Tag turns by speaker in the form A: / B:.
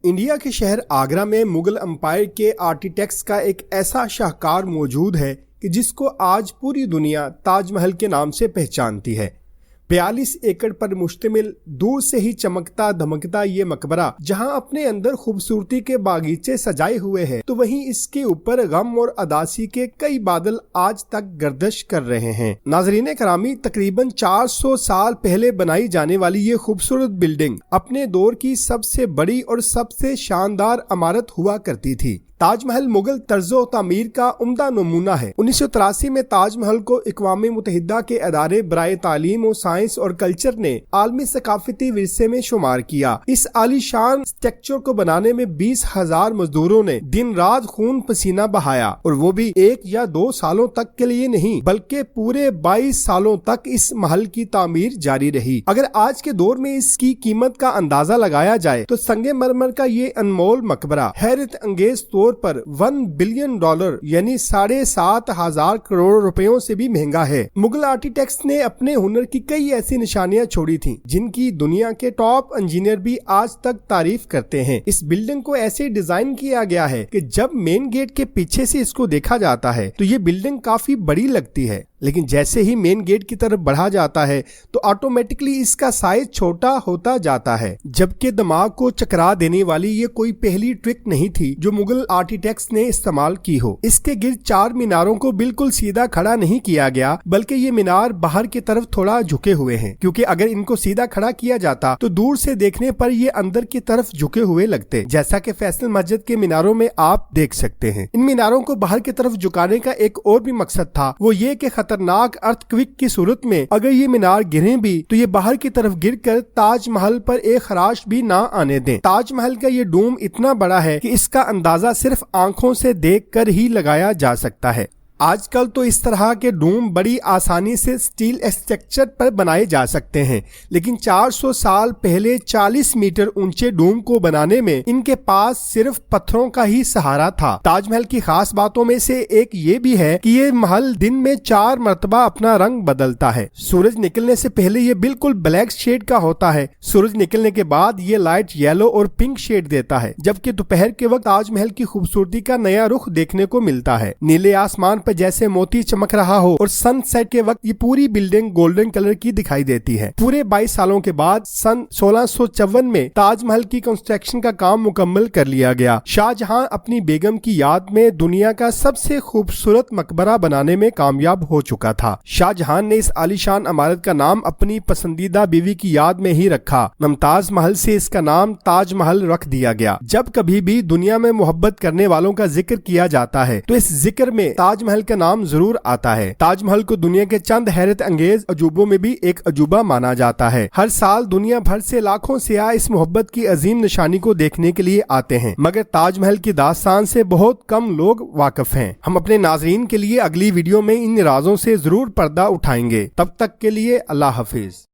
A: India के शहर आगरा में मुगल एम्पायर के आर्किटेक्ट्स का एक ऐसा शाहकार मौजूद है कि जिसको आज पूरी दुनिया ताजमहल के नाम से पहचानती है। 42 एकड़ पर मुश्तमिल दूर से ही चमकता धमकता ये मकबरा जहां अपने अंदर खूबसूरती के बागीचे सजाए हुए हैं, तो वहीं इसके ऊपर गम और अदासी के कई बादल आज तक गर्दिश कर रहे हैं। नाजरीन करामी, तकरीबन 400 साल पहले बनाई जाने वाली ये खूबसूरत बिल्डिंग अपने दौर की सबसे बड़ी और सबसे शानदार इमारत हुआ करती थी। ताजमहल मुगल तर्जो तामीर का उम्दा नमूना है। 1983 में ताजमहल को अक़वाम मुत्तहिदा के अदारे बराए तालीम और साइंस और कल्चर ने आलमी सकाफती विरसे में शुमार किया। इस आलीशान स्ट्रक्चर को बनाने में 20,000 मजदूरों ने दिन रात खून पसीना बहाया, और वो भी 1 या 2 सालों तक के लिए नहीं बल्कि पूरे 22 सालों तक इस महल की तामीर जारी रही। अगर आज के दौर में इसकी कीमत का अंदाजा लगाया जाए तो संगे मरमर का ये अनमोल मकबरा हैरत अंगेज पर $1 बिलियन यानी 7,500 करोड़ रुपयों से भी महंगा है। मुगल आर्किटेक्ट्स ने अपने हुनर की कई ऐसी निशानियां छोड़ी थीं, जिनकी दुनिया के टॉप इंजीनियर भी आज तक तारीफ करते हैं। इस बिल्डिंग को ऐसे डिजाइन किया गया है कि जब मेन गेट के पीछे से इसको देखा जाता है तो ये बिल्डिंग काफी बड़ी लगती है, लेकिन जैसे ही मेन गेट की तरफ बढ़ा जाता है तो ऑटोमेटिकली इसका साइज छोटा होता जाता है। जबकि दिमाग को चकरा देने वाली ये कोई पहली ट्रिक नहीं थी जो मुगल आर्किटेक्ट्स ने इस्तेमाल की हो। इसके गिर्द 4 मीनारों को बिल्कुल सीधा खड़ा नहीं किया गया, बल्कि ये मीनार बाहर की तरफ थोड़ा झुके हुए हैं, क्योंकि अगर इनको सीधा खड़ा किया जाता तो दूर से देखने पर ये अंदर की तरफ झुके हुए लगते, जैसा कि फैसल मस्जिद के मीनारों में आप देख सकते हैं। इन मीनारों को बाहर की तरफ झुकाने का एक और भी मकसद था, वो ये कि खतरनाक अर्थक्वेक की सूरत में अगर ये मीनार गिरे भी तो ये बाहर की तरफ गिरकर ताजमहल पर एक खराश भी ना आने दें। ताजमहल का ये डोम इतना बड़ा है कि इसका अंदाजा सिर्फ आंखों से देखकर ही लगाया जा सकता है। आजकल तो इस तरह के डोम बड़ी आसानी से स्टील स्ट्रक्चर पर बनाए जा सकते हैं, लेकिन 400 साल पहले 40 मीटर ऊंचे डोम को बनाने में इनके पास सिर्फ पत्थरों का ही सहारा था। ताजमहल की खास बातों में से एक ये भी है कि ये महल दिन में 4 मरतबा अपना रंग बदलता है। सूरज निकलने से पहले ये बिल्कुल ब्लैक शेड का होता है, सूरज निकलने के बाद ये लाइट येलो और पिंक शेड देता है, जबकि दोपहर के वक्त ताजमहल की खूबसूरती का नया रुख देखने को मिलता है। नीले आसमान पर जैसे मोती चमक रहा हो और सनसेट के वक्त ये पूरी बिल्डिंग गोल्डन कलर की दिखाई देती है। पूरे 22 सालों के बाद सन 1654 में ताजमहल की कंस्ट्रक्शन का काम मुकम्मल कर लिया गया। शाहजहां अपनी बेगम की याद में दुनिया का सबसे खूबसूरत मकबरा बनाने में कामयाब हो चुका था। शाहजहां ने इस आलीशान इमारत का नाम अपनी पसंदीदा बीवी की याद में ही रखा। मुमताज महल से इसका नाम ताजमहल रख दिया गया। जब कभी भी दुनिया में मोहब्बत करने वालों का जिक्र किया जाता है तो इस जिक्र में ताजमहल का नाम जरूर आता है। ताजमहल को दुनिया के चंद हैरत अंगेज अजूबों में भी एक अजूबा माना जाता है। हर साल दुनिया भर से लाखों सियाह इस मोहब्बत की अजीम निशानी को देखने के लिए आते हैं, मगर ताजमहल की दास्तान से बहुत कम लोग वाकिफ हैं। हम अपने नाजरीन के लिए अगली वीडियो में इन राजों से जरूर पर्दा उठाएंगे। तब तक के लिए अल्लाह हाफिज।